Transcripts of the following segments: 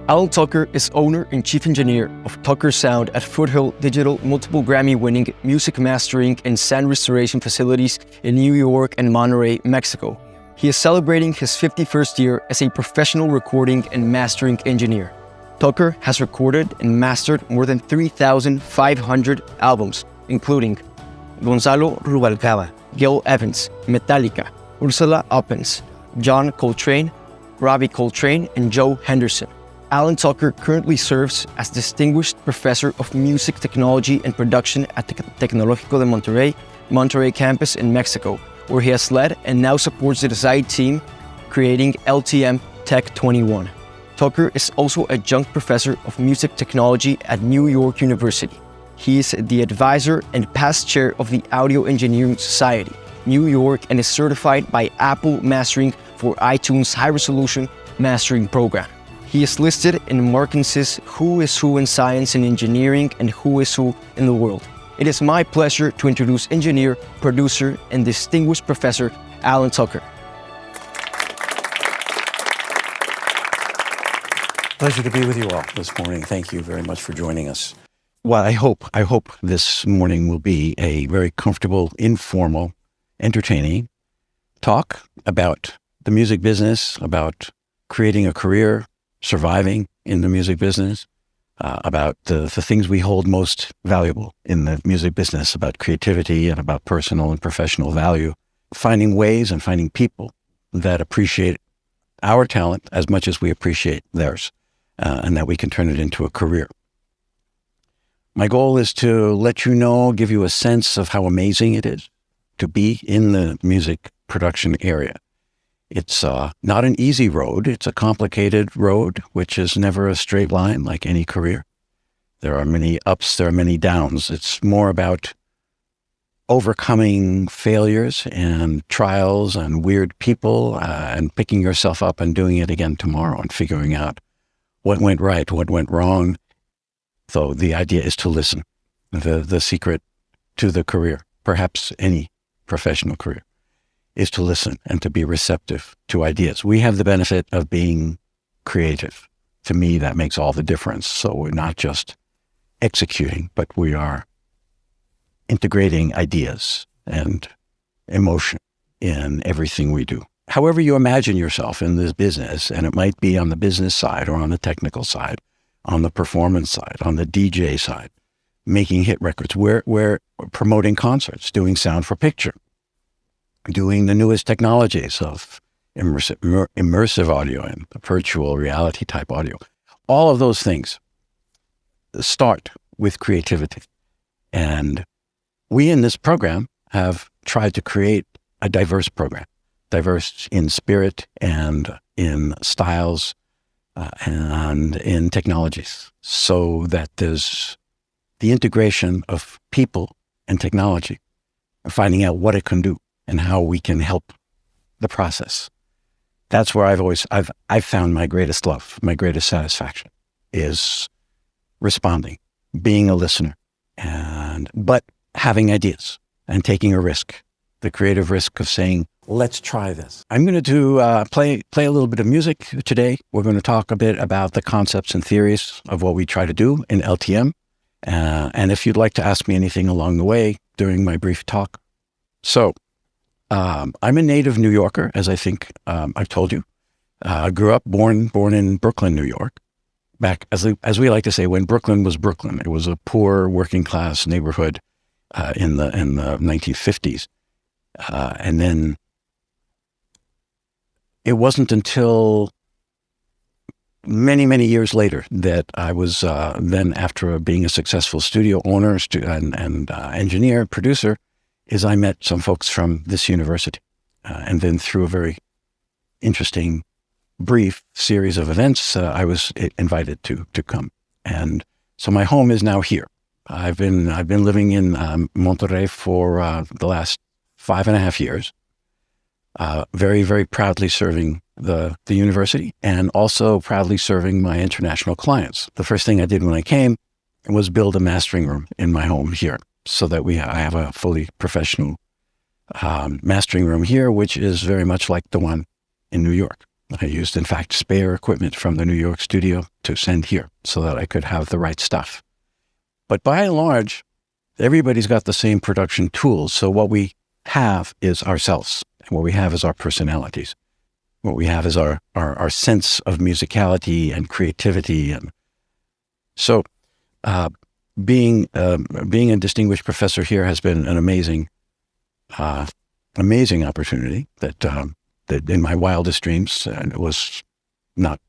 Allan Tucker is owner and chief engineer of Tucker Sound at Foothill Digital, multiple Grammy-winning music mastering and sound restoration facilities in New York and Monterrey, Mexico. He is celebrating his 51st year as a professional recording and mastering engineer. Tucker has recorded and mastered more than 3,500 albums, including Gonzalo Rubalcaba, Gil Evans, Metallica, Ursula Oppens, John Coltrane, Robbie Coltrane, and Joe Henderson. Allan Tucker currently serves as Distinguished Professor of Music Technology and Production at the Tecnológico de Monterrey campus in Mexico, where he has led and now supports the design team creating LTM Tech 21. Tucker is also adjunct professor of music technology at New York University. He is the advisor and past chair of the Audio Engineering Society, New York, and is certified by Apple Mastering for iTunes High Resolution Mastering Program. He is listed in Markins's Who is Who in Science and Engineering and Who is Who in the World. It is my pleasure to introduce engineer, producer, and distinguished professor Allan Tucker. Pleasure to be with you all this morning. Thank you very much for joining us. Well, I hope this morning will be a very comfortable, informal, entertaining talk about the music business, about creating a career, surviving in the music business, about the things we hold most valuable in the music business, about creativity and about personal and professional value, finding ways and finding people that appreciate our talent as much as we appreciate theirs, and that we can turn it into a career. My goal is to let you know, give you a sense of how amazing it is to be in the music production area. It's not an easy road. It's a complicated road, which is never a straight line like any career. There are many ups, there are many downs. It's more about overcoming failures and trials and weird people and picking yourself up and doing it again tomorrow and figuring out what went right, what went wrong. So the idea is to listen. The secret to the career, perhaps any professional career, is to listen and to be receptive to ideas. We have the benefit of being creative. To me, that makes all the difference. So we're not just executing, but we are integrating ideas and emotion in everything we do. However you imagine yourself in this business, and it might be on the business side or on the technical side, on the performance side, on the DJ side, making hit records. We're promoting concerts, doing sound for picture, doing the newest technologies of immersive audio and virtual reality type audio. All of those things start with creativity. And we in this program have tried to create a diverse program, diverse in spirit and in styles and in technologies, so that there's the integration of people and technology, and finding out what it can do and how we can help the process. That's where I've found my greatest love, my greatest satisfaction, is responding, being a listener, but having ideas and taking a risk, the creative risk of saying, let's try this. I'm going to play a little bit of music today. We're going to talk a bit about the concepts and theories of what we try to do in LTM. And if you'd like to ask me anything along the way during my brief talk. So, I'm a native New Yorker, as I think I've told you. I grew up, born in Brooklyn, New York. Back, as we like to say, when Brooklyn was Brooklyn. It was a poor working class neighborhood in the 1950s. And then it wasn't until many, many years later that I was then, after being a successful studio owner and engineer, producer, is I met some folks from this university. And then through a very interesting, brief series of events, I was invited to come. And so my home is now here. I've been living in Monterrey for the last 5.5 years, very, very proudly serving the university and also proudly serving my international clients. The first thing I did when I came was build a mastering room in my home here, so that I have a fully professional mastering room here, which is very much like the one in New York. I used, in fact, spare equipment from the New York studio to send here so that I could have the right stuff. But by and large, everybody's got the same production tools. So what we have is ourselves, and what we have is our personalities. What we have is our sense of musicality and creativity. And so being a distinguished professor here has been an amazing opportunity that in my wildest dreams was not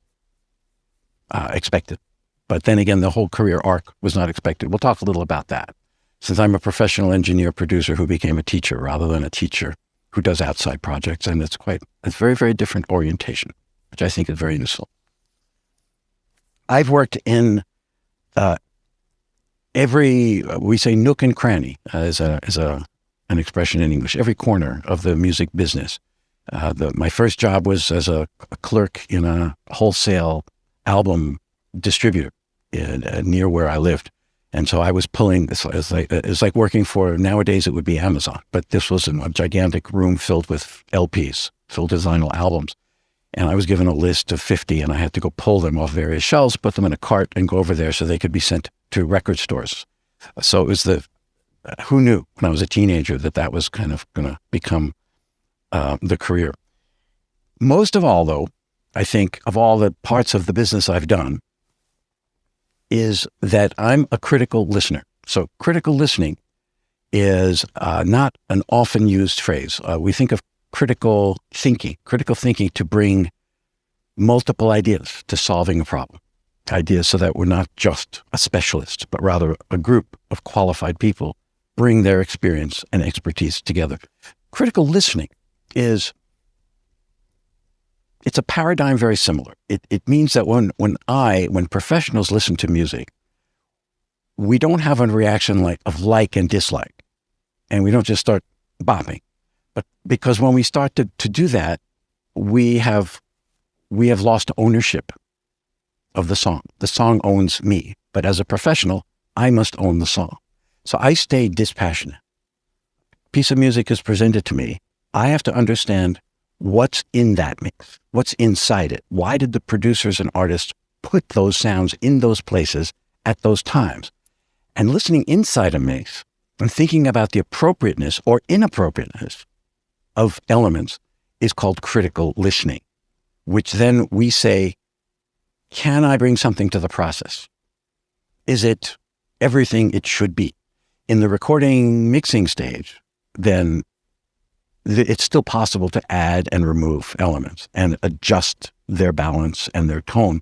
expected. But then again, the whole career arc was not expected. We'll talk a little about that, since I'm a professional engineer producer who became a teacher rather than a teacher who does outside projects. And it's very, very different orientation, which I think is very useful. I've worked in we say nook and cranny is an expression in English, every corner of the music business. My first job was as a clerk in a wholesale album distributor near where I lived. And so I was pulling, it's like working for, nowadays it would be Amazon, but this was in a gigantic room filled with LPs, filled with vinyl albums. And I was given a list of 50 and I had to go pull them off various shelves, put them in a cart and go over there so they could be sent to record stores. So it was who knew when I was a teenager that was kind of going to become the career. Most of all, though, I think of all the parts of the business I've done, is that I'm a critical listener. So critical listening is not an often used phrase. We think of critical thinking to bring multiple ideas to solving a problem. Ideas so that we're not just a specialist, but rather a group of qualified people bring their experience and expertise together. Critical listening it's a paradigm very similar. It means that when professionals listen to music, we don't have a reaction of like and dislike, and we don't just start bopping. But because when we start to do that, we have lost ownership of the song. The song owns me, but as a professional, I must own the song. So I stay dispassionate. Piece of music is presented to me. I have to understand what's in that mix, what's inside it. Why did the producers and artists put those sounds in those places at those times? And listening inside a mix and thinking about the appropriateness or inappropriateness of elements is called critical listening, which then we say, can I bring something to the process? Is it everything it should be? In the recording mixing stage, then it's still possible to add and remove elements and adjust their balance and their tone.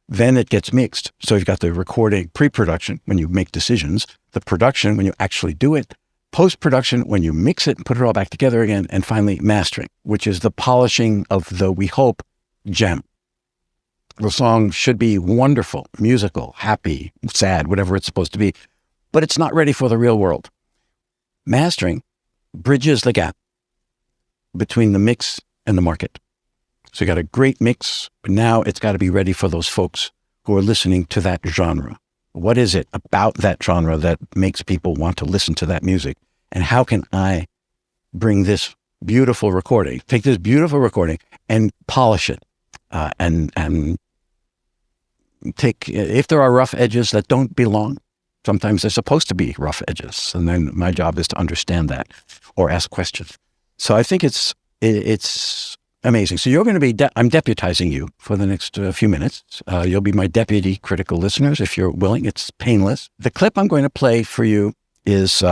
Then it gets mixed. So you've got the recording pre-production when you make decisions, the production when you actually do it, post-production when you mix it and put it all back together again, and finally mastering, which is the polishing of the, we hope, gem. The song should be wonderful, musical, happy, sad, whatever it's supposed to be, but it's not ready for the real world. Mastering bridges the gap between the mix and the market. So you got a great mix, but now it's got to be ready for those folks who are listening to that genre. What is it about that genre that makes people want to listen to that music? And how can I bring this beautiful recording, take this beautiful recording and polish it and take, if there are rough edges that don't belong, sometimes they're supposed to be rough edges. And then my job is to understand that or ask questions. So I think it's amazing. So you're going to be, I'm deputizing you for the next few minutes. You'll be my deputy critical listeners if you're willing. It's painless. The clip I'm going to play for you is,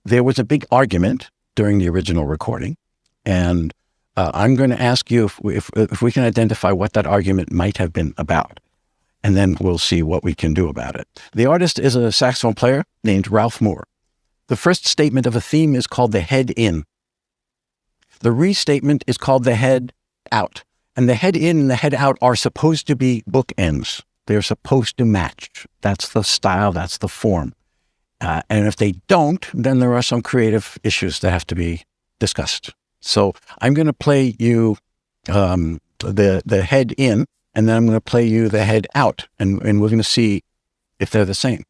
there was a big argument during the original recording. And I'm going to ask you if we can identify what that argument might have been about. And then we'll see what we can do about it. The artist is a saxophone player named Ralph Moore. The first statement of a theme is called the head in. The restatement is called the head out. And the head in and the head out are supposed to be bookends. They're supposed to match. That's the style, that's the form. And if they don't, then there are some creative issues that have to be discussed. So I'm going to play you the head in, and then I'm going to play you the head out, and we're going to see if they're the same.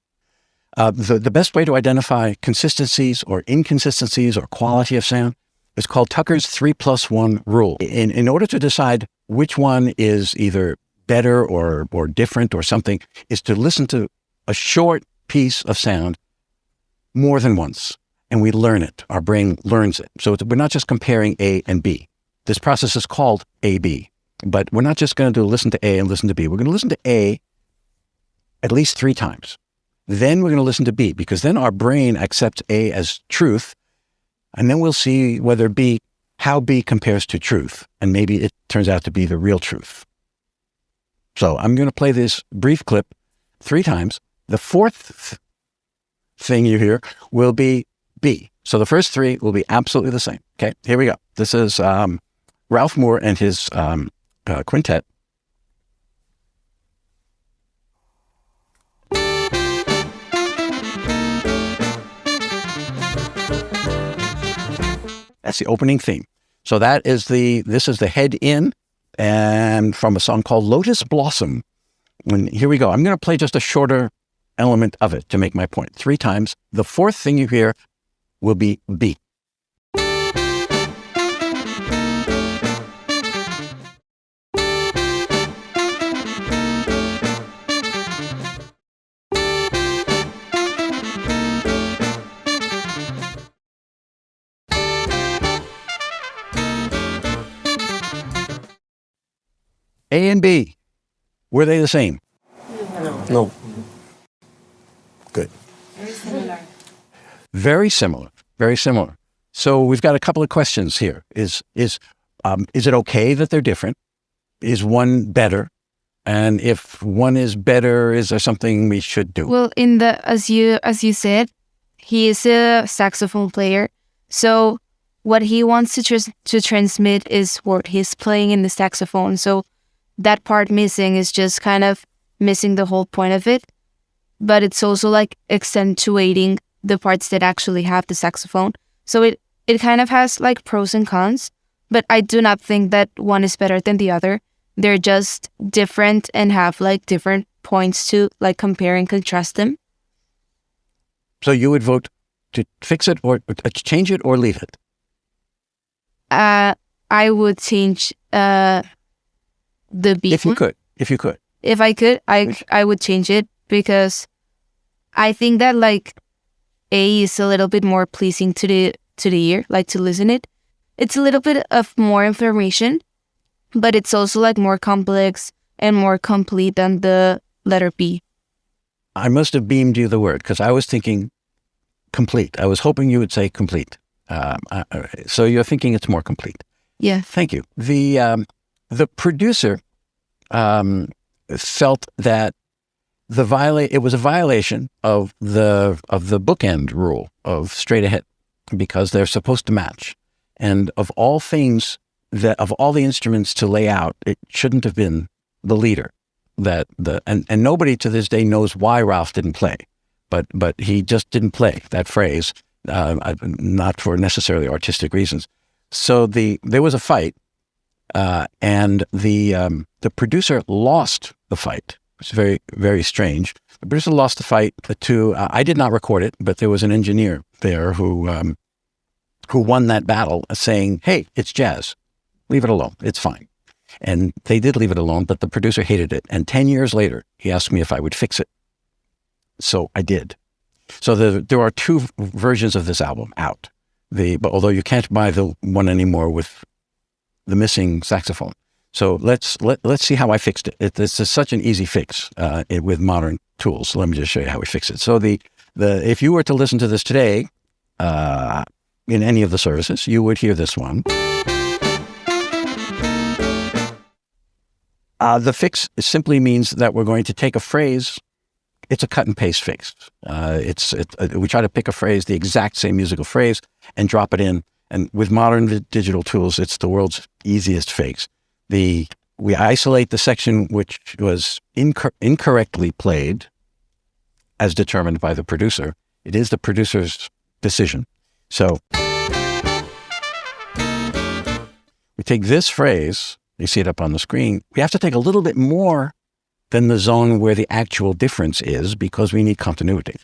The best way to identify consistencies or inconsistencies or quality of sound is called Tucker's 3+1 rule. In order to decide which one is either better or different or something, is to listen to a short piece of sound more than once. And we learn it. Our brain learns it. So we're not just comparing A and B. This process is called A-B. But we're not just going to listen to A and listen to B. We're going to listen to A at least 3 times. Then we're going to listen to B, because then our brain accepts A as truth. And then we'll see how B compares to truth. And maybe it turns out to be the real truth. So I'm going to play this brief clip 3 times. The 4th thing you hear will be B. So the first 3 will be absolutely the same. Okay, here we go. This is Ralph Moore and his quintet. That's the opening theme. So this is the head in, and from a song called Lotus Blossom. And here we go. I'm going to play just a shorter element of it to make my point 3 times. The 4th thing you hear will be B. A and B, were they the same? No. Good. Very similar. Very similar. Very similar. So we've got a couple of questions here. Is it okay that they're different? Is one better? And if one is better, is there something we should do? Well, as you said, he is a saxophone player. So what he wants to transmit is what he's playing in the saxophone. So that part missing is just kind of missing the whole point of it. But it's also like accentuating the parts that actually have the saxophone. So it kind of has like pros and cons, but I do not think that one is better than the other. They're just different and have like different points to like compare and contrast them. So you would vote to fix it or change it or leave it? I would change the B. If you could. If I could, I would change it, because I think that like A is a little bit more pleasing to the ear, like to listen it. It's a little bit of more information, but it's also like more complex and more complete than the letter B. I must have beamed you the word, because I was thinking complete. I was hoping you would say complete. So you're thinking it's more complete. Yeah. Thank you. The producer felt that it was a violation of the bookend rule of straight ahead, because they're supposed to match. And of all things, of all the instruments to lay out, it shouldn't have been the leader. And nobody to this day knows why Ralph didn't play, but he just didn't play that phrase, not for necessarily artistic reasons. So there was a fight. And the producer lost the fight. It's very, very strange. The producer lost the fight to, I did not record it, but there was an engineer there who won that battle, saying, hey, it's jazz. Leave it alone. It's fine. And they did leave it alone, but the producer hated it. And 10 years later, he asked me if I would fix it. So I did. So there are 2 versions of this album out. But although you can't buy the one anymore with the missing saxophone. So let's see how I fixed it. It's such an easy fix with modern tools. So let me just show you how we fix it. So if you were to listen to this today in any of the services, you would hear this one. The fix simply means that we're going to take a phrase. It's a cut and paste fix. We try to pick a phrase, the exact same musical phrase, and drop it in. And with modern digital tools, it's the world's easiest fix. We isolate the section which was incorrectly played, as determined by the producer. It is the producer's decision. So we take this phrase, you see it up on the screen, we have to take a little bit more than the zone where the actual difference is, because we need continuity.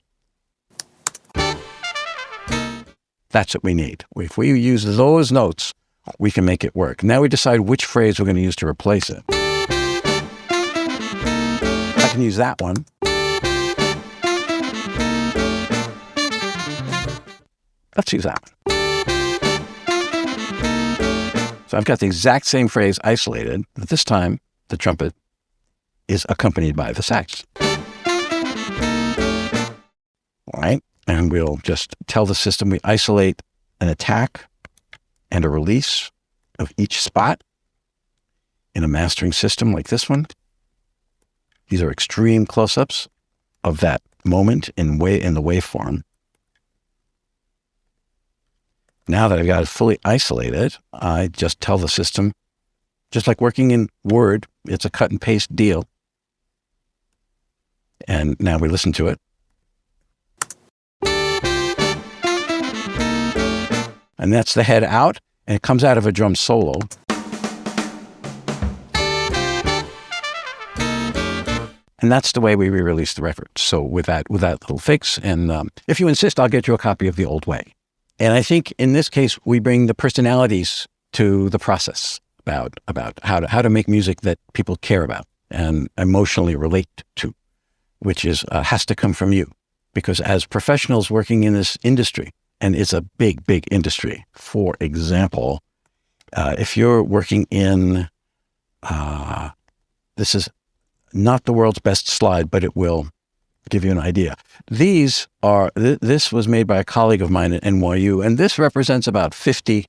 That's what we need. If we use those notes we can make it work. Now we decide which phrase we're going to use to replace it. I can use that one. Let's use that one. So I've got the exact same phrase isolated, but this time the trumpet is accompanied by the sax. All right, and we'll just tell the system we isolate an attack and a release of each spot in a mastering system like this one. These are extreme close-ups of that moment in the waveform. Now that I've got it fully isolated, I just tell the system, just like working in Word, it's a cut and paste deal. And now we listen to it. And that's the head out, and it comes out of a drum solo. And that's the way we re-release the record. So with that little fix, and if you insist, I'll get you a copy of the old way. And I think in this case, we bring the personalities to the process about how to make music that people care about and emotionally relate to, which is has to come from you. Because as professionals working in this industry, and it's a big, big industry. For example, if you're working in, this is not the world's best slide, but it will give you an idea. This was made by a colleague of mine at NYU, and this represents about 50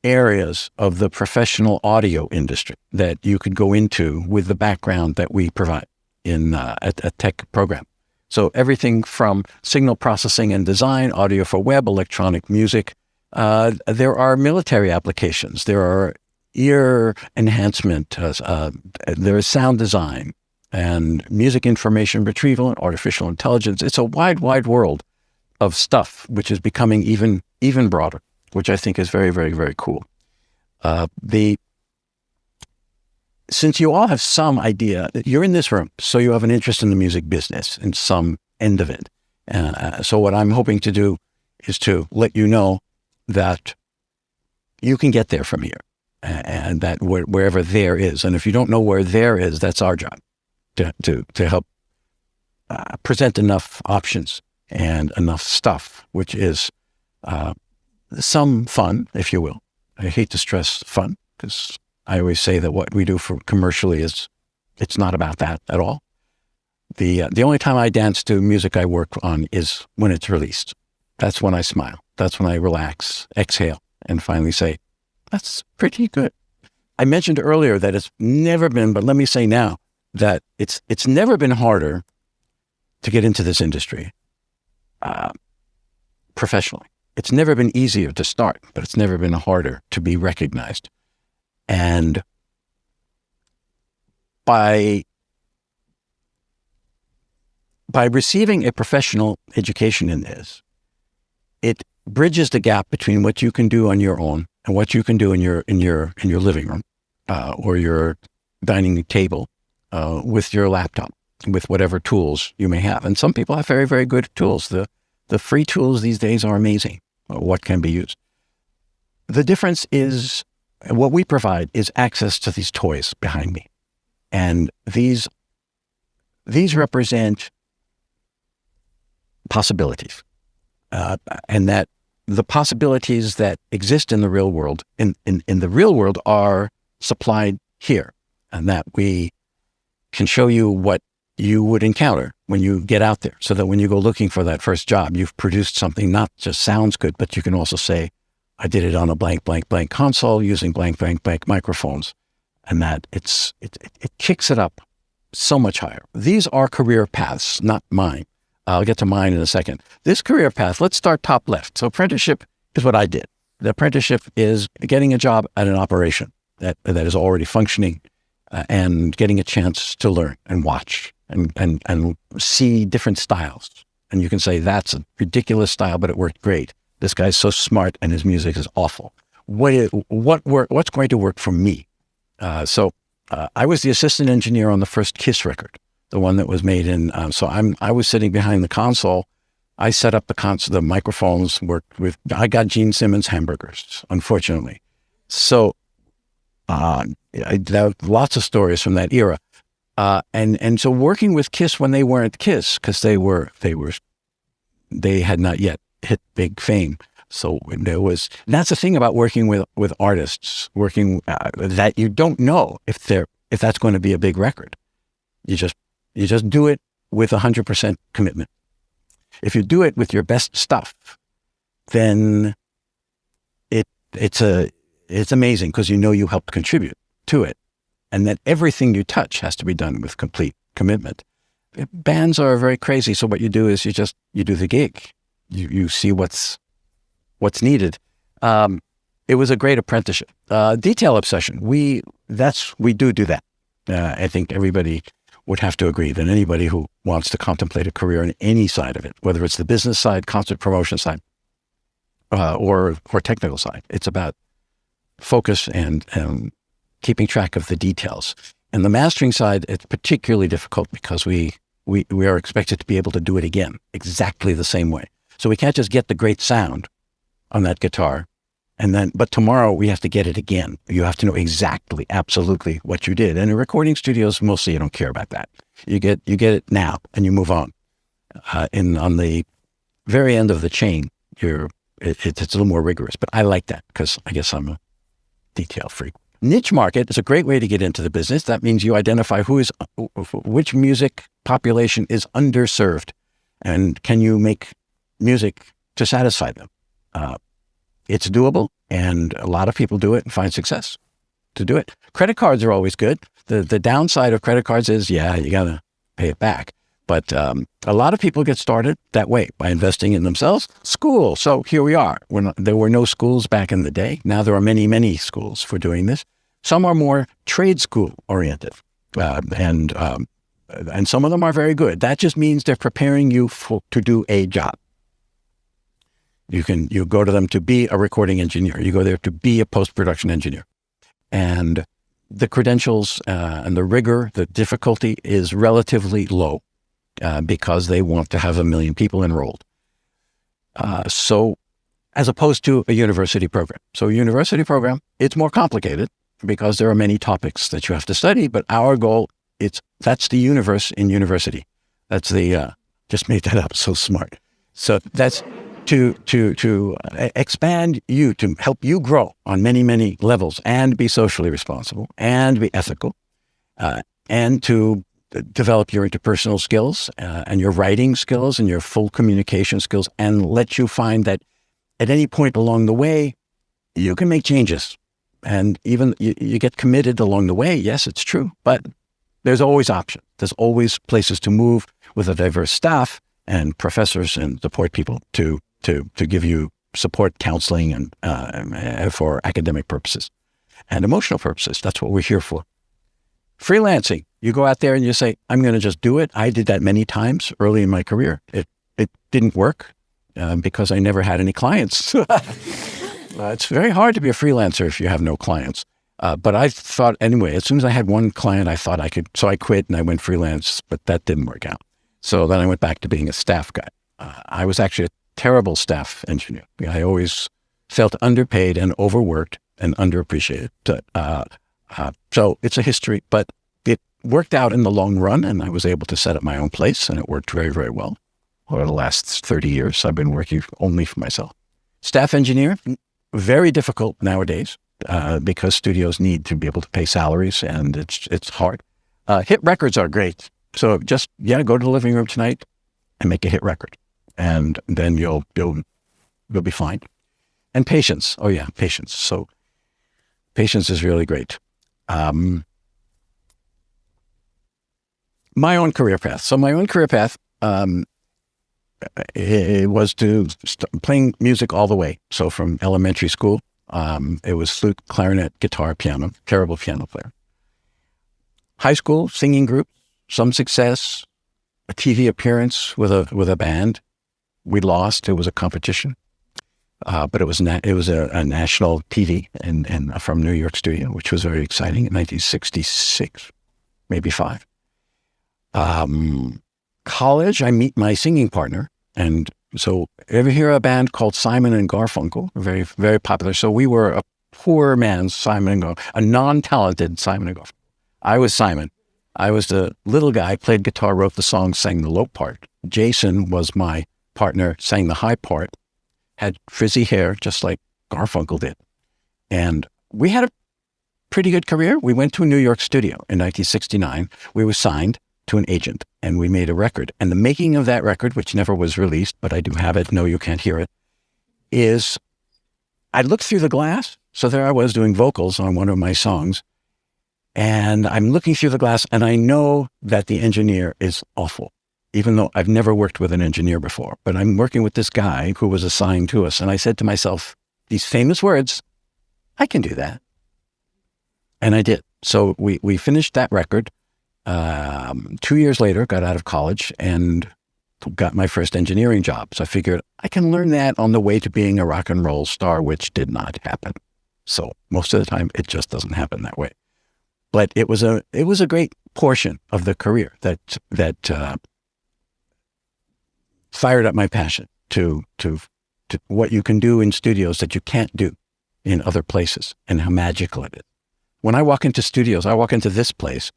areas of the professional audio industry that you could go into with the background that we provide in a tech program. So everything from signal processing and design, audio for web, electronic music. There are military applications. There are ear enhancement. There is sound design and music information retrieval and artificial intelligence. It's a wide, wide world of stuff, which is becoming even broader, which I think is very, very, very cool. Since you all have some idea, you're in this room, so you have an interest in the music business in some end of it. So what I'm hoping to do is to let you know that you can get there from here, and that wherever there is. And if you don't know where there is, that's our job to help present enough options and enough stuff, which is some fun, if you will. I hate to stress fun, because I always say that what we do for commercially it's not about that at all. The only time I dance to music I work on is when it's released. That's when I smile. That's when I relax, exhale, and finally say, that's pretty good. I mentioned earlier that it's never been, but let me say now, that it's never been harder to get into this industry professionally. It's never been easier to start, but it's never been harder to be recognized. And by receiving a professional education in this, it bridges the gap between what you can do on your own and what you can do in your living room or your dining table with your laptop, with whatever tools you may have. And some people have very, very good tools. The free tools these days are amazing. What can be used? The difference is, what we provide is access to these toys behind me. And these represent possibilities. And that the possibilities that exist in the real world, in the real world, are supplied here. And that we can show you what you would encounter when you get out there, so that when you go looking for that first job, you've produced something not just sounds good, but you can also say, I did it on a blank, blank, blank console using blank, blank, blank microphones. And that it kicks it up so much higher. These are career paths, not mine. I'll get to mine in a second. This career path, let's start top left. So apprenticeship is what I did. The apprenticeship is getting a job at an operation that is already functioning and getting a chance to learn and watch and see different styles. And you can say, that's a ridiculous style, but it worked great. This guy's so smart and his music is awful. What's going to work for me? So I was the assistant engineer on the first Kiss record, the one that was made in, I was sitting behind the console. I set up the microphones, I got Gene Simmons hamburgers, unfortunately. So there are lots of stories from that era. And so working with KISS when they weren't KISS, because they had not yet hit big fame. So that's the thing about working with artists, that you don't know if that's going to be a big record. You just do it with 100% commitment. If you do it with your best stuff, then it's amazing, because you know you helped contribute to it, and that everything you touch has to be done with complete commitment. Bands are very crazy, so what you do is you do the gig. You see what's needed. It was a great apprenticeship. Detail obsession. We do that. I think everybody would have to agree that anybody who wants to contemplate a career in any side of it, whether it's the business side, concert promotion side, or technical side, it's about focus and keeping track of the details. And the mastering side, it's particularly difficult because we are expected to be able to do it again exactly the same way. So we can't just get the great sound on that guitar, but tomorrow we have to get it again. You have to know exactly, absolutely what you did. And in recording studios, mostly you don't care about that. You get it now and you move on. On the very end of the chain, it's a little more rigorous. But I like that because I guess I'm a detail freak. Niche market is a great way to get into the business. That means you identify which music population is underserved, and can you make music to satisfy them. It's doable, and a lot of people do it and find success to do it. Credit cards are always good. The downside of credit cards is, you got to pay it back. But a lot of people get started that way, by investing in themselves. School. So here we are. There were no schools back in the day. Now there are many, many schools for doing this. Some are more trade school oriented, and some of them are very good. That just means they're preparing you to do a job. You go to them to be a recording engineer. You go there to be a post-production engineer. And the credentials and the rigor, the difficulty is relatively low because they want to have 1 million people enrolled. So as opposed to a university program. So a university program, it's more complicated because there are many topics that you have to study, but our goal, that's the universe in university. That's just made that up, so smart. So that's to expand you, to help you grow on many, many levels and be socially responsible and be ethical, and to develop your interpersonal skills and your writing skills and your full communication skills, and let you find that at any point along the way, you can make changes. And even you get committed along the way. Yes, it's true, but there's always options. There's always places to move with a diverse staff and professors and support people to give you support, counseling, and for academic purposes and emotional purposes. That's what we're here for. Freelancing. You go out there and you say, I'm going to just do it. I did that many times early in my career. It didn't work because I never had any clients. It's very hard to be a freelancer if you have no clients. But I thought, anyway, as soon as I had one client, I thought I could. So I quit and I went freelance, but that didn't work out. So then I went back to being a staff guy. I was actually a terrible staff engineer. I always felt underpaid and overworked and underappreciated. So it's a history, but it worked out in the long run, and I was able to set up my own place, and it worked very, very well. For the last 30 years, I've been working only for myself. Staff engineer, very difficult nowadays because studios need to be able to pay salaries, and it's hard. Hit records are great. So just, go to the living room tonight and make a hit record, and then you'll be fine. And patience. Oh yeah, patience. So patience is really great. My own career path. So my own career path, it was to playing music all the way. So from elementary school, it was flute, clarinet, guitar, piano. Terrible piano player. High school, singing group, some success, a TV appearance with a band. We lost. It was a competition, but it was a national TV and from New York studio, which was very exciting in 1966, maybe 5. College, I meet my singing partner, and so ever hear a band called Simon and Garfunkel? Very, very popular. So we were poor man's Simon and Garfunkel, a non-talented Simon and Garfunkel. I was Simon. I was the little guy, played guitar, wrote the song, sang the low part. Jason was my partner, sang the high part, had frizzy hair, just like Garfunkel did. And we had a pretty good career. We went to a New York studio in 1969. We were signed to an agent, and we made a record. And the making of that record, which never was released, but I do have it, no, you can't hear it, is I looked through the glass. So there I was doing vocals on one of my songs. And I'm looking through the glass, and I know that the engineer is awful, even though I've never worked with an engineer before. But I'm working with this guy who was assigned to us. And I said to myself, these famous words, I can do that. And I did. So we finished that record. 2 years later, got out of college and got my first engineering job. So I figured I can learn that on the way to being a rock and roll star, which did not happen. So most of the time, it just doesn't happen that way. But it was a great portion of the career that fired up my passion to what you can do in studios that you can't do in other places, and how magical it is. When I walk into studios, I walk into this place,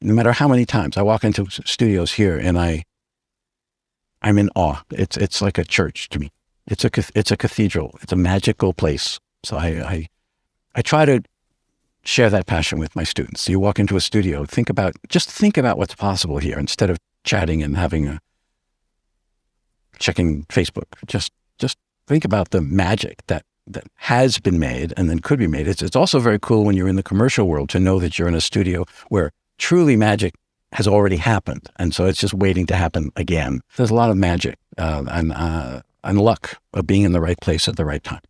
no matter how many times I walk into studios here, and I'm in awe. It's like a church to me. It's a cathedral. It's a magical place. So I try to share that passion with my students. You walk into a studio, think about what's possible here instead of chatting and checking Facebook. Just think about the magic that has been made and then could be made. It's also very cool when you're in the commercial world to know that you're in a studio where truly magic has already happened. And so it's just waiting to happen again. There's a lot of magic and luck of being in the right place at the right time.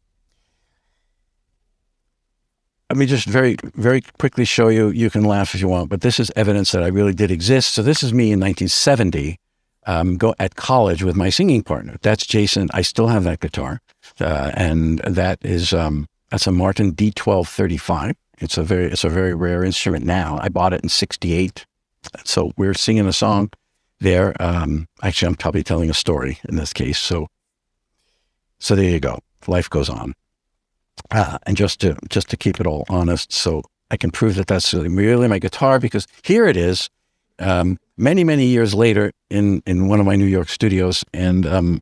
Let me just very, very quickly show you. You can laugh if you want, but this is evidence that I really did exist. So this is me in 1970, at college with my singing partner. That's Jason. I still have that guitar. And that's a Martin D1235. It's a very rare instrument now. I bought it in 1968. So we're singing a song there. Actually, I'm probably telling a story in this case. So there you go. Life goes on. And just to keep it all honest, so I can prove that that's really my guitar, because here it is, many, many years later in one of my New York studios, and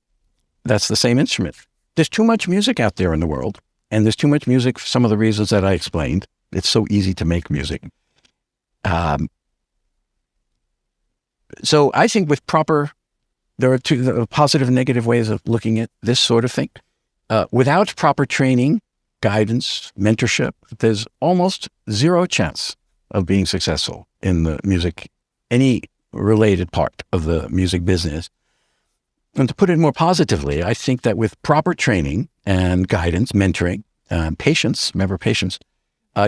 that's the same instrument. There's too much music out there in the world, and there's too much music for some of the reasons that I explained. It's so easy to make music. So I think there are two positive and negative ways of looking at this sort of thing. Without proper training, guidance, mentorship, there's almost zero chance of being successful in the music, any related part of the music business. And to put it more positively, I think that with proper training and guidance, mentoring, patience,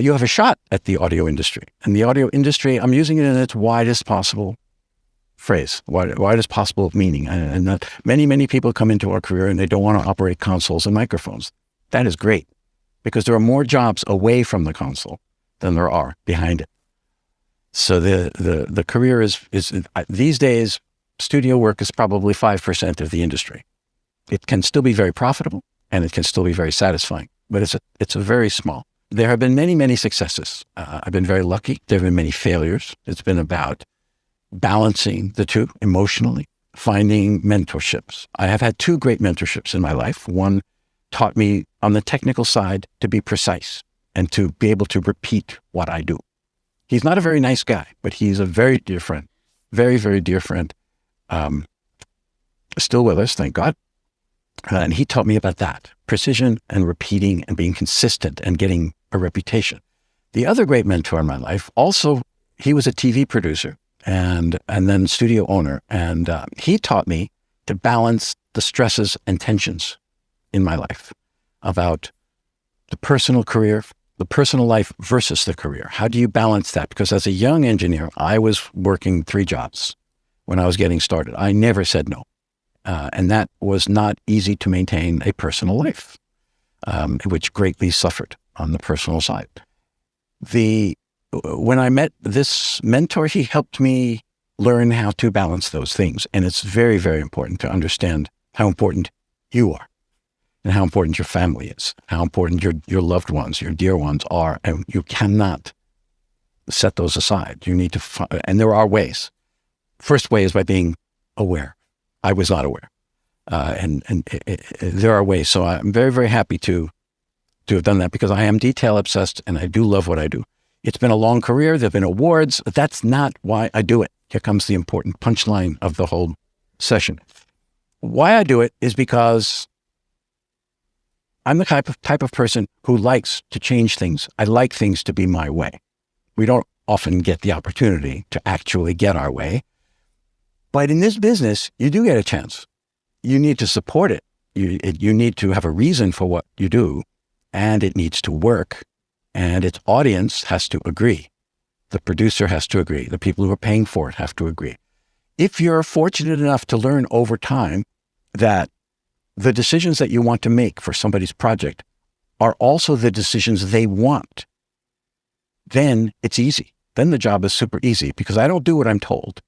you have a shot at the audio industry. And the audio industry, I'm using it in its widest possible phrase, widest possible meaning. And many, many people come into our career and they don't want to operate consoles and microphones. That is great, because there are more jobs away from the console than there are behind it. So the career is these days, studio work is probably 5% of the industry. It can still be very profitable and it can still be very satisfying, but it's a very small. There have been many, many successes. I've been very lucky. There have been many failures. It's been about balancing the two emotionally, finding mentorships. I have had two great mentorships in my life. One taught me on the technical side to be precise and to be able to repeat what I do. He's not a very nice guy, but he's a very dear friend, very, very dear friend. Still with us, thank God. And he taught me about that, precision and repeating and being consistent and getting a reputation. The other great mentor in my life, also, he was a TV producer and then studio owner. And he taught me to balance the stresses and tensions in my life about the personal career, the personal life versus the career. How do you balance that? Because as a young engineer, I was working 3 jobs when I was getting started. I never said no. And that was not easy to maintain a personal life, which greatly suffered on the personal side. When I met this mentor, he helped me learn how to balance those things. And it's very, very important to understand how important you are. and how important your family is, how important your loved ones, your dear ones are, and you cannot set those aside. You need to, and there are ways. First way is by being aware. I was not aware, and there are ways. So I'm very, very happy to have done that, because I am detail obsessed and I do love what I do. It's been a long career. There've been awards. But that's not why I do it. Here comes the important punchline of the whole session. Why I do it is because I'm the type of person who likes to change things. I like things to be my way. We don't often get the opportunity to actually get our way. But in this business, you do get a chance. You need to support it. You need to have a reason for what you do, and it needs to work, and its audience has to agree. The producer has to agree. The people who are paying for it have to agree. If you're fortunate enough to learn over time that the decisions that you want to make for somebody's project are also the decisions they want, then it's easy. Then the job is super easy, because I don't do what I'm told.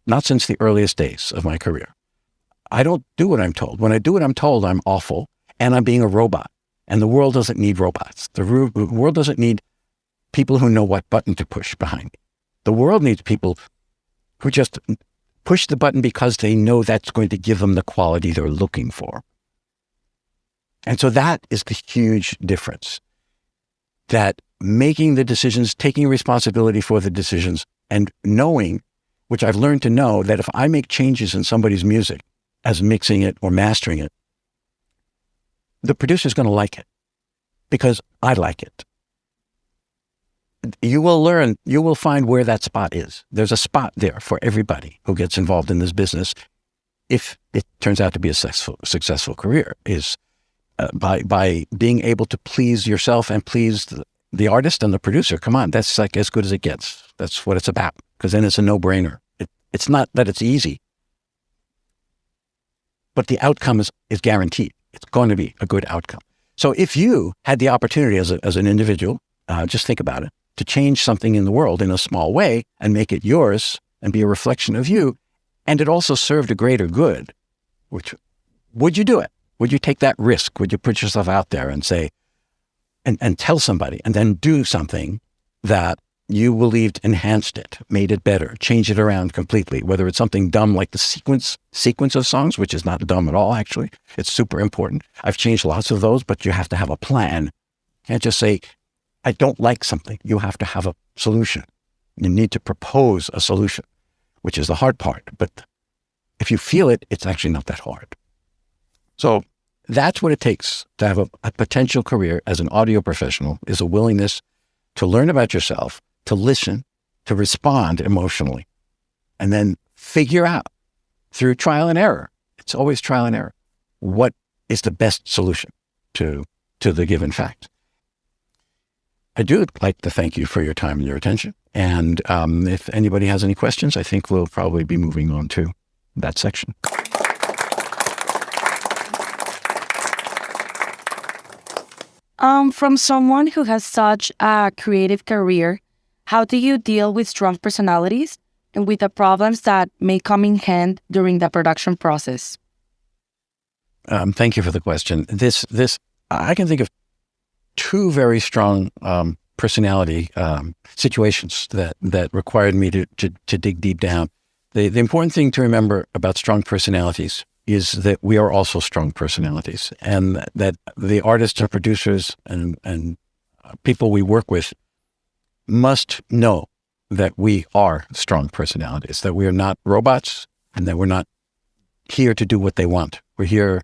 Not since the earliest days of my career. I don't do what I'm told. When I do what I'm told, I'm awful, and I'm being a robot. And the world doesn't need robots. The world doesn't need people who know what button to push behind me. The world needs people who just push the button because they know that's going to give them the quality they're looking for. And so that is the huge difference. That making the decisions, taking responsibility for the decisions, and knowing, which I've learned to know, that if I make changes in somebody's music, as mixing it or mastering it, the producer's going to like it because I like it. You will find where that spot is. There's a spot there for everybody who gets involved in this business, if it turns out to be a successful career, is by being able to please yourself and please the artist and the producer. Come on, that's like as good as it gets. That's what it's about, because then it's a no-brainer. It's not that it's easy, but the outcome is guaranteed. It's going to be a good outcome. So if you had the opportunity as an individual, just think about it, to change something in the world in a small way and make it yours and be a reflection of you, and it also served a greater good, would you do it? Would you take that risk? Would you put yourself out there and say, and tell somebody, and then do something that you believed enhanced it, made it better, changed it around completely, whether it's something dumb like the sequence of songs, which is not dumb at all, actually. It's super important. I've changed lots of those, but you have to have a plan. You can't just say, I don't like something. You have to have a solution. You need to propose a solution, which is the hard part. But if you feel it, it's actually not that hard. So that's what it takes to have a potential career as an audio professional, is a willingness to learn about yourself, to listen, to respond emotionally, and then figure out through trial and error. It's always trial and error. What is the best solution to the given fact? I do like to thank you for your time and your attention. And if anybody has any questions, I think we'll probably be moving on to that section. From someone who has such a creative career, how do you deal with strong personalities and with the problems that may come in hand during the production process? Thank you for the question. This I can think of two very strong personality situations that required me to dig deep down. The important thing to remember about strong personalities is that we are also strong personalities, and that the artists and producers and people we work with must know that we are strong personalities, that we are not robots, and that we're not here to do what they want. We're here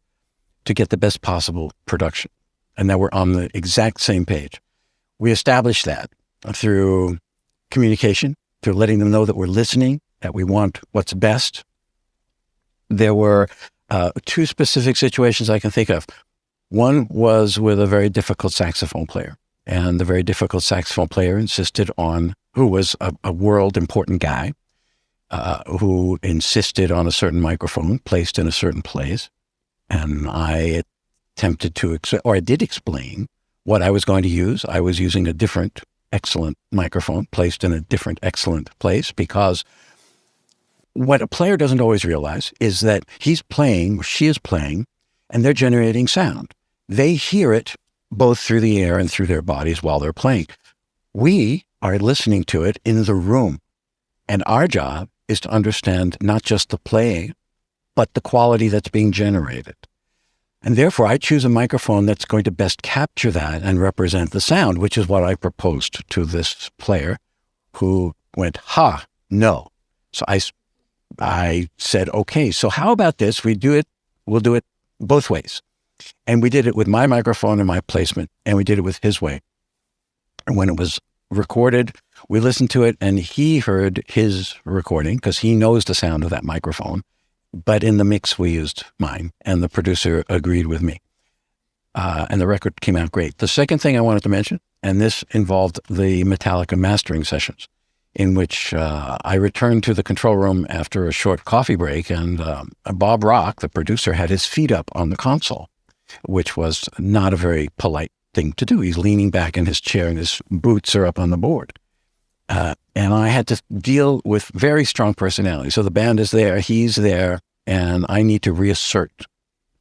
to get the best possible production, and that we're on the exact same page. We establish that through communication, through letting them know that we're listening, that we want what's best. There were two specific situations I can think of. One was with a very difficult saxophone player. And the very difficult saxophone player who was a world important guy, who insisted on a certain microphone placed in a certain place. And I attempted I did explain what I was going to use. I was using a different excellent microphone placed in a different excellent place, because what a player doesn't always realize is that he's playing, or she is playing, and they're generating sound. They hear it both through the air and through their bodies while they're playing. We are listening to it in the room, and our job is to understand not just the playing, but the quality that's being generated. And therefore, I choose a microphone that's going to best capture that and represent the sound, which is what I proposed to this player, who went, no. So I said, okay, so how about this? We'll do it both ways. And we did it with my microphone and my placement, and we did it with his way. And when it was recorded, we listened to it, and he heard his recording because he knows the sound of that microphone. But in the mix, we used mine, and the producer agreed with me. And the record came out great. The second thing I wanted to mention, and this involved the Metallica mastering sessions, in which I returned to the control room after a short coffee break, and Bob Rock, the producer, had his feet up on the console, which was not a very polite thing to do. He's leaning back in his chair, and his boots are up on the board. And I had to deal with very strong personality. So the band is there, he's there, and I need to reassert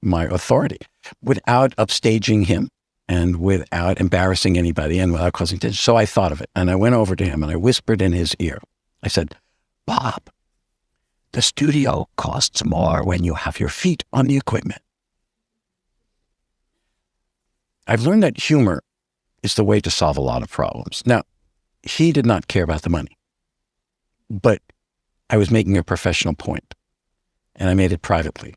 my authority without upstaging him and without embarrassing anybody and without causing tension. So I thought of it, and I went over to him and I whispered in his ear. I said, Bob, the studio costs more when you have your feet on the equipment. I've learned that humor is the way to solve a lot of problems. Now, he did not care about the money, but I was making a professional point, and I made it privately.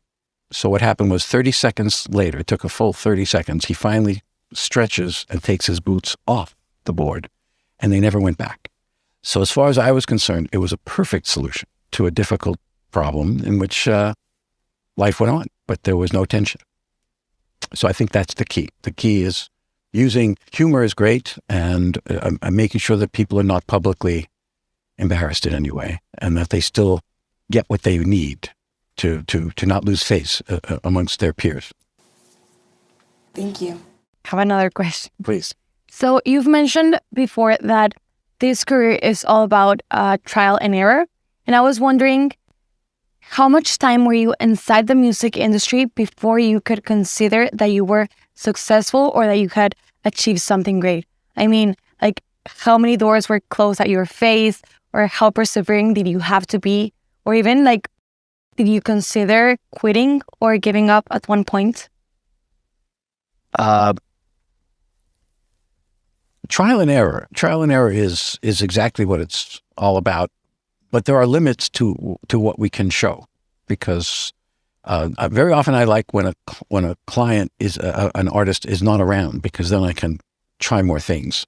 So what happened was 30 seconds later, it took a full 30 seconds, he finally stretches and takes his boots off the board, and they never went back. So as far as I was concerned, it was a perfect solution to a difficult problem in which life went on, but there was no tension. So I think that's the key. The key is using humor is great, and making sure that people are not publicly embarrassed in any way, and that they still get what they need to not lose face amongst their peers. Thank you. I have another question. Please. So you've mentioned before that this career is all about trial and error. And I was wondering, how much time were you inside the music industry before you could consider that you were successful or that you had achieved something great? I mean, like, how many doors were closed at your face, or how persevering did you have to be? Or even, like, did you consider quitting or giving up at one point? Trial and error. Trial and error is exactly what it's all about. But there are limits to what we can show, because very often I like when a client is an artist is not around, because then I can try more things.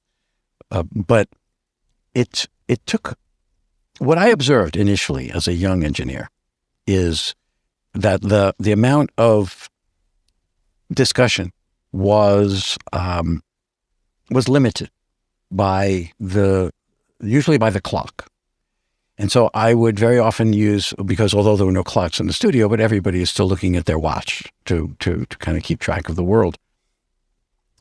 But it took, what I observed initially as a young engineer is that the amount of discussion was limited usually by the clock. And so I would very often use, because although there were no clocks in the studio, but everybody is still looking at their watch to kind of keep track of the world.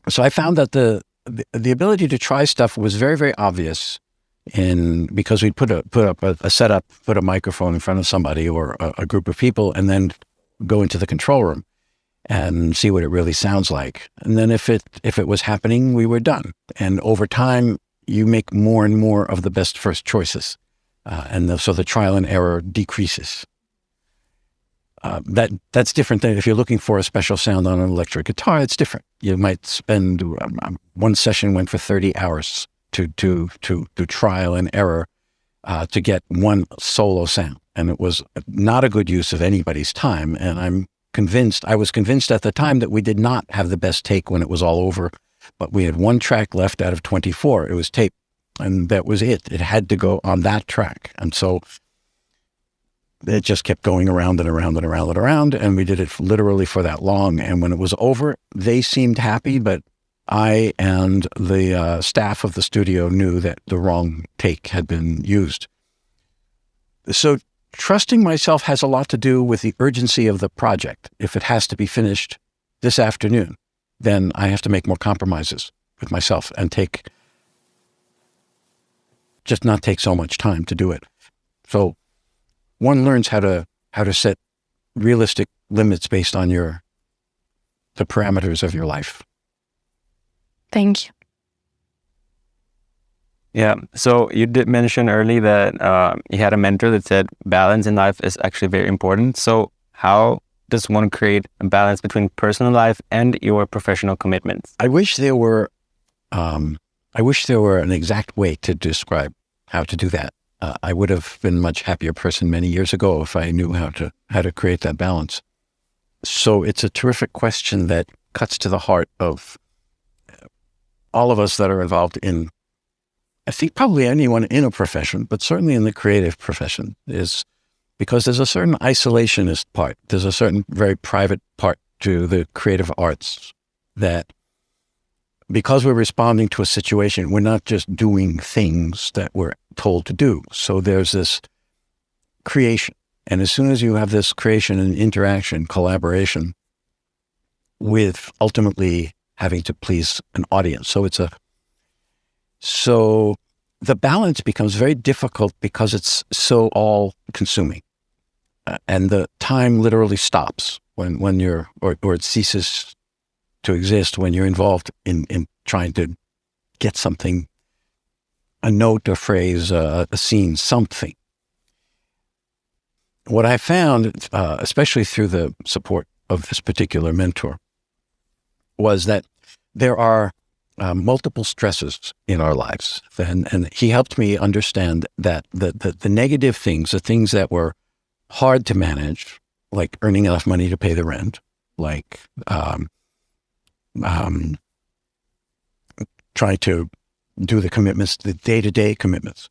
So I found that the ability to try stuff was very, very obvious, because we'd put up a setup, put a microphone in front of somebody or a group of people, and then go into the control room and see what it really sounds like. And then if it was happening, we were done. And over time, you make more and more of the best first choices. So the trial and error decreases. That's different than if you're looking for a special sound on an electric guitar. It's different. You might spend one session went for 30 hours to trial and error to get one solo sound, and it was not a good use of anybody's time. And I was convinced at the time that we did not have the best take when it was all over, but we had one track left out of 24. It was tape. And that was it. It had to go on that track. And so it just kept going around and around and around and around. And we did it literally for that long. And when it was over, they seemed happy, but I and the staff of the studio knew that the wrong take had been used. So trusting myself has a lot to do with the urgency of the project. If it has to be finished this afternoon, then I have to make more compromises with myself and just not take so much time to do it. So one learns how to set realistic limits based on your the parameters of your life. Thank you. Yeah. So you did mention early that you had a mentor that said balance in life is actually very important. So how does one create a balance between personal life and your professional commitments? I wish there were an exact way to describe how to do that. I would have been a much happier person many years ago if I knew how to create that balance. So it's a terrific question that cuts to the heart of all of us that are involved in, I think probably anyone in a profession, but certainly in the creative profession, is because there's a certain isolationist part. There's a certain very private part to the creative arts that because we're responding to a situation, we're not just doing things that we're told to do. So there's this creation. And as soon as you have this creation and interaction, collaboration with ultimately having to please an audience. So the balance becomes very difficult because it's so all-consuming. And the time literally stops when you're, or it ceases to exist when you're involved in trying to get something, a note, a phrase, a scene, something. What I found, especially through the support of this particular mentor, was that there are multiple stresses in our lives. And he helped me understand that the negative things, the things that were hard to manage, like earning enough money to pay the rent, like try to do the commitments, the day-to-day commitments,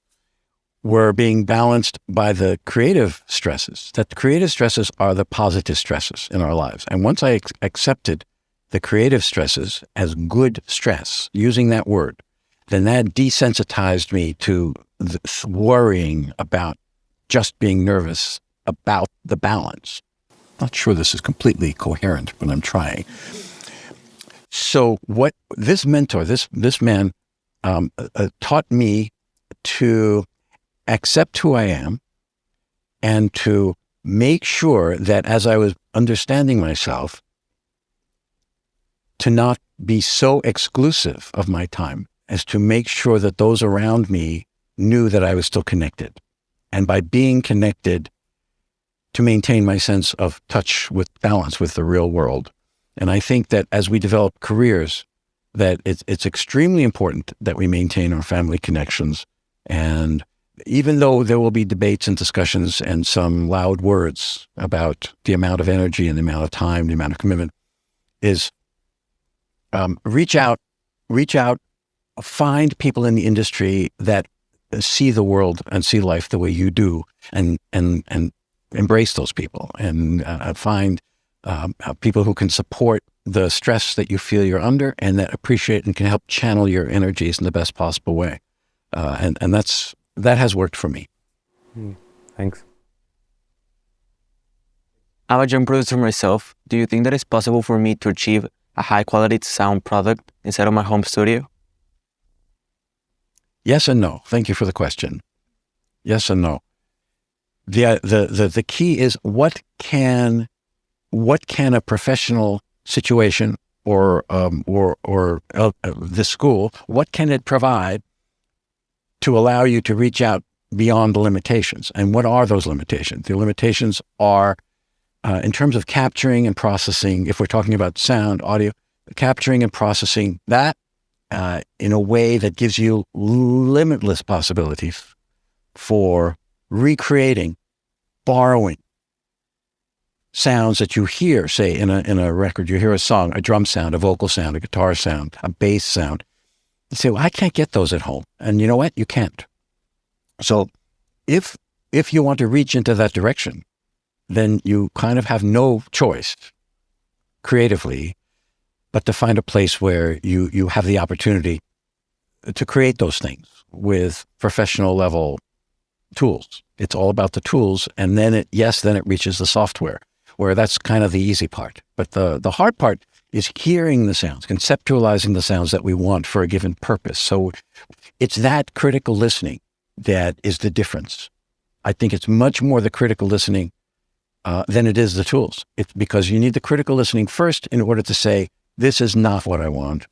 were being balanced by the creative stresses, that the creative stresses are the positive stresses in our lives. And once I accepted the creative stresses as good stress, using that word, then that desensitized me to worrying about just being nervous about the balance. Not sure this is completely coherent, but I'm trying. So what this mentor, this man, taught me to accept who I am and to make sure that as I was understanding myself, to not be so exclusive of my time as to make sure that those around me knew that I was still connected. And by being connected, to maintain my sense of touch with balance with the real world. And I think that as we develop careers, that it's extremely important that we maintain our family connections. And even though there will be debates and discussions and some loud words about the amount of energy and the amount of time, the amount of commitment, is reach out, find people in the industry that see the world and see life the way you do, and embrace those people, and find people who can support the stress that you feel you're under and that appreciate and can help channel your energies in the best possible way. And that has worked for me. Thanks. I'm a young producer myself. Do you think that it's possible for me to achieve a high quality sound product inside of my home studio? Yes and no. Thank you for the question. Yes and no. The key is what can a professional situation or the school, what can it provide to allow you to reach out beyond the limitations? And what are those limitations? The limitations are in terms of capturing and processing, if we're talking about sound, audio, capturing and processing that in a way that gives you limitless possibilities for recreating, borrowing sounds that you hear, say in a record, you hear a song, a drum sound, a vocal sound, a guitar sound, a bass sound. You say, well, I can't get those at home. And you know what? You can't. So if you want to reach into that direction, then you kind of have no choice creatively but to find a place where you have the opportunity to create those things with professional level tools. It's all about the tools. And then it reaches the software, where that's kind of the easy part. But the hard part is hearing the sounds, conceptualizing the sounds that we want for a given purpose. So it's that critical listening that is the difference. I think it's much more the critical listening than it is the tools. It's because you need the critical listening first in order to say, this is not what I want,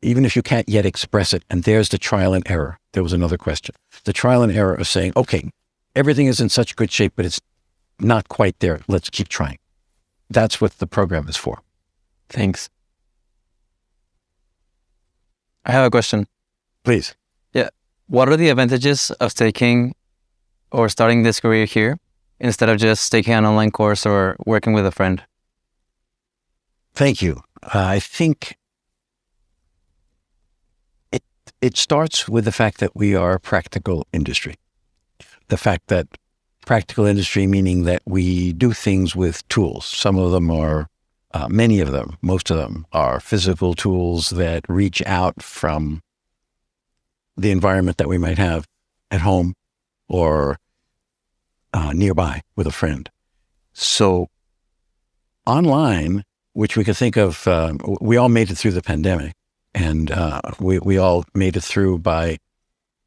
even if you can't yet express it. And there's the trial and error. There was another question. The trial and error of saying, okay, everything is in such good shape, but it's not quite there. Let's keep trying. That's what the program is for. Thanks. I have a question. Please. Yeah. What are the advantages of taking or starting this career here instead of just taking an online course or working with a friend? Thank you. I think it starts with the fact that we are a practical industry. The fact that practical industry, meaning that we do things with tools. Some of them are, many of them, most of them are physical tools that reach out from the environment that we might have at home or nearby with a friend. So online, which we could think of, we all made it through the pandemic, and we all made it through by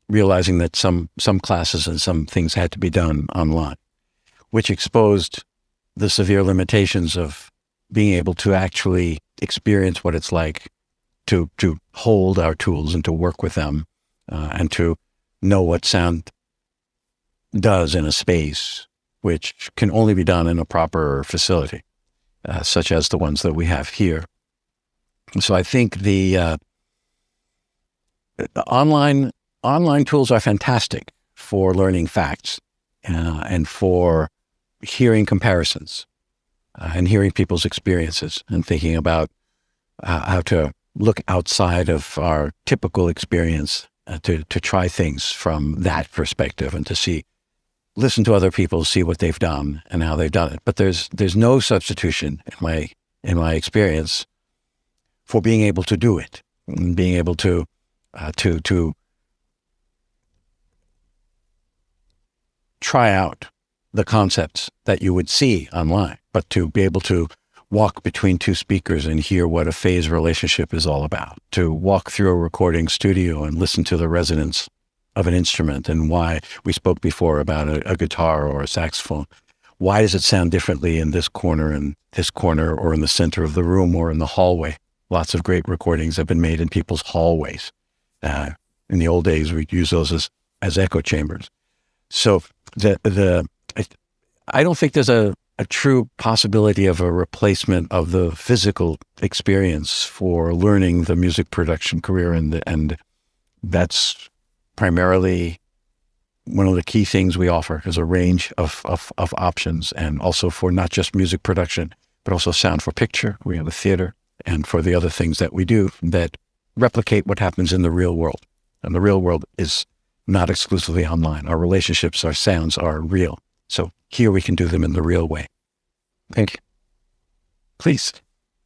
realizing that some classes and some things had to be done online, which exposed the severe limitations of being able to actually experience what it's like to hold our tools and to work with them, and to know what sound does in a space, which can only be done in a proper facility, such as the ones that we have here. So I think the online tools are fantastic for learning facts and for hearing comparisons and hearing people's experiences and thinking about how to look outside of our typical experience to try things from that perspective and to listen to other people, see what they've done and how they've done it. But there's no substitution in my experience for being able to do it and being able to try out the concepts that you would see online, but to be able to walk between two speakers and hear what a phase relationship is all about, to walk through a recording studio and listen to the resonance of an instrument and why we spoke before about a guitar or a saxophone. Why does it sound differently in this corner or in the center of the room or in the hallway? Lots of great recordings have been made in people's hallways. In the old days, we'd use those as echo chambers. So I don't think there's a true possibility of a replacement of the physical experience for learning the music production career, and that's primarily one of the key things we offer is a range of options, and also for not just music production, but also sound for picture. We have a theater, and for the other things that we do that replicate what happens in the real world. And the real world is not exclusively online. Our relationships, our sounds are real. So here we can do them in the real way. Thank you. Please.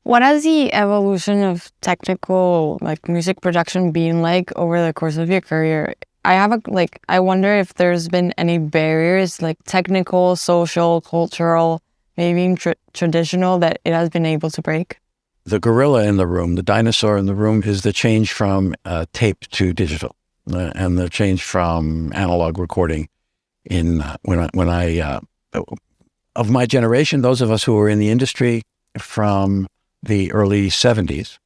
What has the evolution of technical music production been like over the course of your career? I wonder if there's been any barriers, like technical, social, cultural, maybe even traditional, that it has been able to break. The gorilla in the room, the dinosaur in the room, is the change from tape to digital, and the change from analog recording. When I of my generation, those of us who were in the industry from the early 70s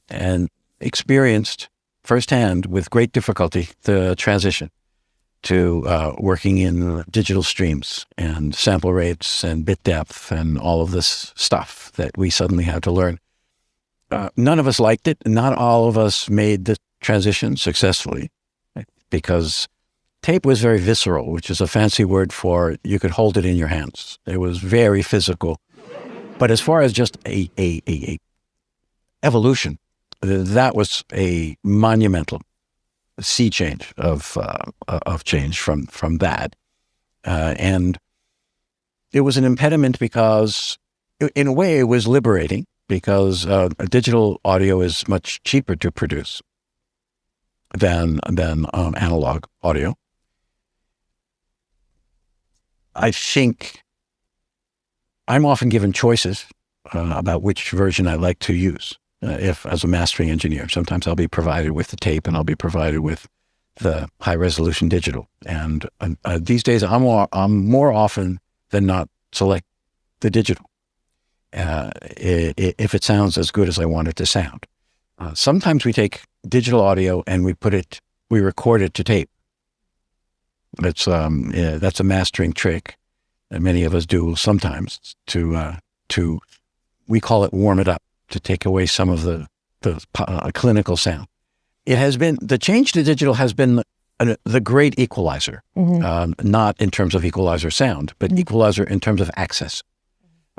and experienced firsthand with great difficulty the transition to working in digital streams and sample rates and bit depth and all of this stuff that we suddenly had to learn. None of us liked it. Not all of us made the transition successfully, because tape was very visceral, which is a fancy word for you could hold it in your hands. It was very physical. But as far as just a evolution, that was a monumental sea change of change from that. And it was an impediment because, in a way, it was liberating, because digital audio is much cheaper to produce than analog audio. I think I'm often given choices about which version I like to use. If, as a mastering engineer, sometimes I'll be provided with the tape and I'll be provided with the high resolution digital. And these days, I'm more often than not select the digital if it sounds as good as I want it to sound. Sometimes we take digital audio and we record it to tape. That's a mastering trick that many of us do sometimes we call it warm it up, to take away some of the clinical sound. The change to digital has been the great equalizer, not in terms of equalizer sound, but equalizer in terms of access.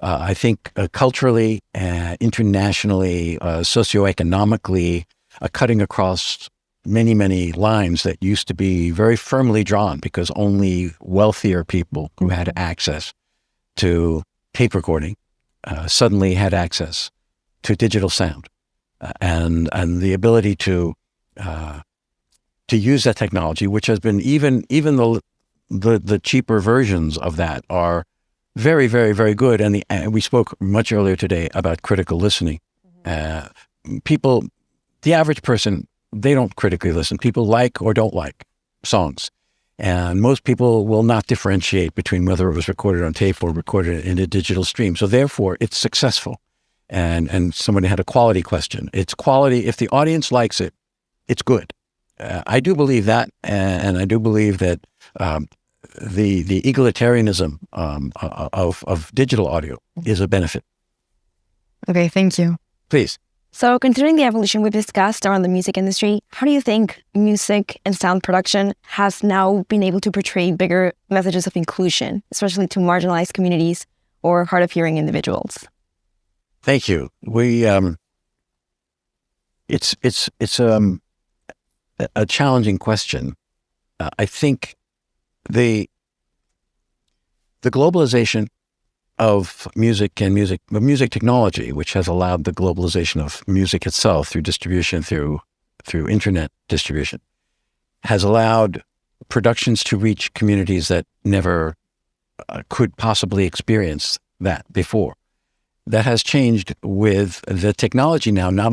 I think culturally, internationally, socioeconomically, cutting across many, many lines that used to be very firmly drawn because only wealthier people who had access to tape recording suddenly had access to digital sound, and the ability to use that technology, which has been even the cheaper versions of that are very, very, very good. And we spoke much earlier today about critical listening. People, the average person, they don't critically listen. People like or don't like songs. And most people will not differentiate between whether it was recorded on tape or recorded in a digital stream. So therefore, it's successful. And somebody had a quality question. It's quality. If the audience likes it, it's good. I do believe that. And I do believe that the egalitarianism of digital audio is a benefit. Okay, thank you. Please. So considering the evolution we've discussed around the music industry, how do you think music and sound production has now been able to portray bigger messages of inclusion, especially to marginalized communities or hard of hearing individuals? Thank you. It's a challenging question. I think the globalization of music and music technology, which has allowed the globalization of music itself through distribution, through internet distribution, has allowed productions to reach communities that never could possibly experience that before. That has changed with the technology now. Not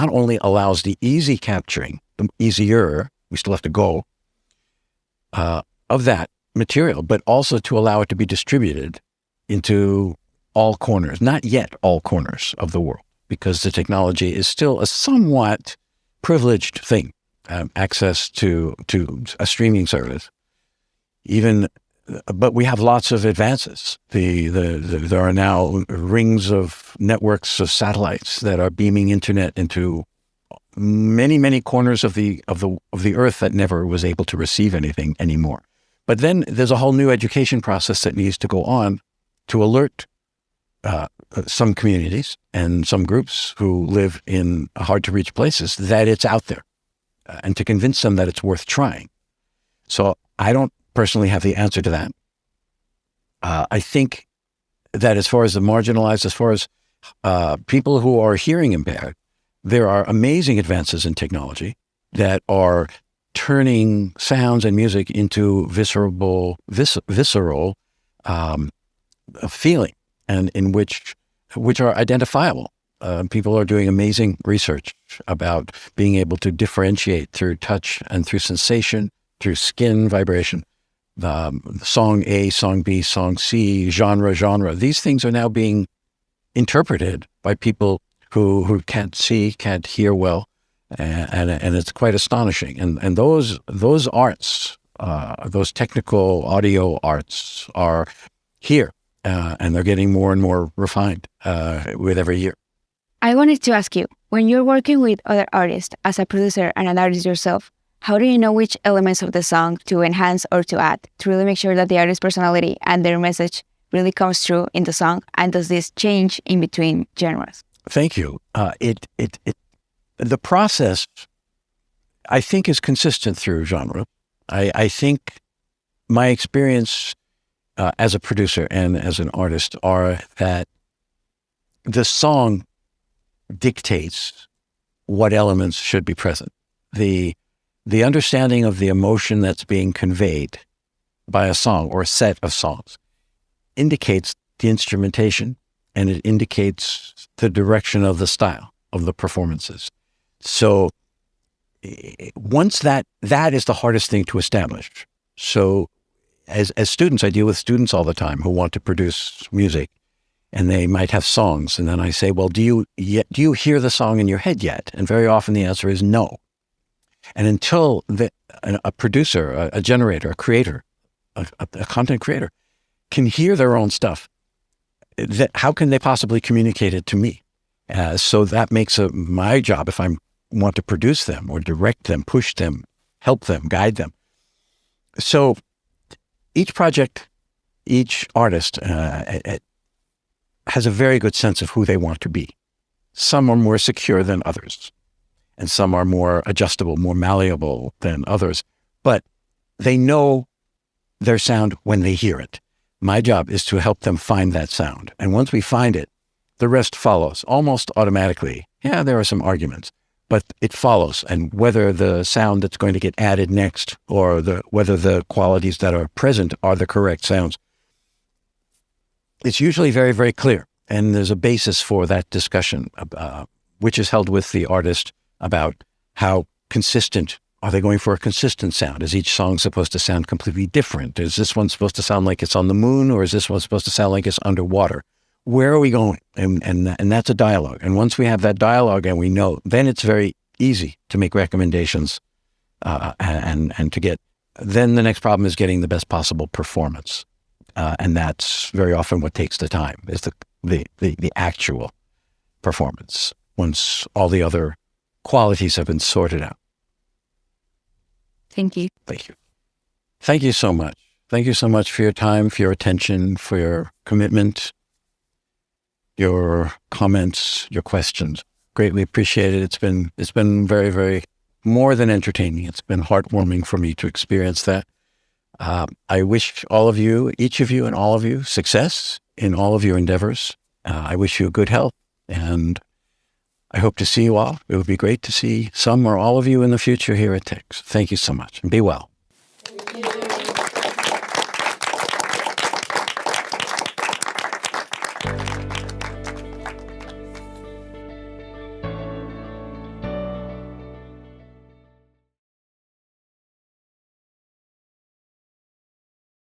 only allows the easy capturing, the easier, we still have to go, of that material, but also to allow it to be distributed into all corners, not yet all corners of the world, because the technology is still a somewhat privileged thing, access to a streaming service. But we have lots of advances. There are now rings of networks of satellites that are beaming internet into many, many corners of the earth that never was able to receive anything anymore. But then there's a whole new education process that needs to go on to alert some communities and some groups who live in hard-to-reach places that it's out there, and to convince them that it's worth trying. So I don't personally have the answer to that. I think that as far as the marginalized, as far as people who are hearing impaired, there are amazing advances in technology that are turning sounds and music into visceral feeling, and in which are identifiable. People are doing amazing research about being able to differentiate through touch and through sensation, through skin vibration, song A, song B, song C, genre. These things are now being interpreted by people who can't see, can't hear well, and it's quite astonishing. And those arts, those technical audio arts, are here. And they're getting more and more refined with every year. I wanted to ask you, when you're working with other artists as a producer and an artist yourself, how do you know which elements of the song to enhance or to add to really make sure that the artist's personality and their message really comes through in the song? And does this change in between genres? Thank you. The process, I think, is consistent through genre. I think my experience as a producer and as an artist are that the song dictates what elements should be present. The understanding of the emotion that's being conveyed by a song or a set of songs indicates the instrumentation, and it indicates the direction of the style of the performances. So once that is the hardest thing to establish. So as students, I deal with students all the time who want to produce music, and they might have songs. And then I say, well, do you hear the song in your head yet? And very often the answer is no. And until a producer, a generator, a creator, a content creator can hear their own stuff, how can they possibly communicate it to me? So that makes my job, if I want to produce them or direct them, push them, help them, guide them. So each project, each artist has a very good sense of who they want to be. Some are more secure than others, and some are more adjustable, more malleable than others. But they know their sound when they hear it. My job is to help them find that sound. And once we find it, the rest follows almost automatically. Yeah, there are some arguments, but it follows. And whether the sound that's going to get added next or whether the qualities that are present are the correct sounds, it's usually very, very clear. And there's a basis for that discussion, which is held with the artist about how consistent. Are they going for a consistent sound? Is each song supposed to sound completely different? Is this one supposed to sound like it's on the moon, or is this one supposed to sound like it's underwater? Where are we going? And that's a dialogue. And once we have that dialogue and we know, then it's very easy to make recommendations and to get. Then the next problem is getting the best possible performance, and that's very often what takes the time, is the actual performance once all the other qualities have been sorted out. Thank you. Thank you. Thank you so much. Thank you so much for your time, for your attention, for your commitment, your comments, your questions. Greatly appreciated. It's been very, very more than entertaining. It's been heartwarming for me to experience that. I wish all of you, each of you and all of you, success in all of your endeavors. I wish you good health, and I hope to see you all. It would be great to see some or all of you in the future here at TIX. Thank you so much, and be well.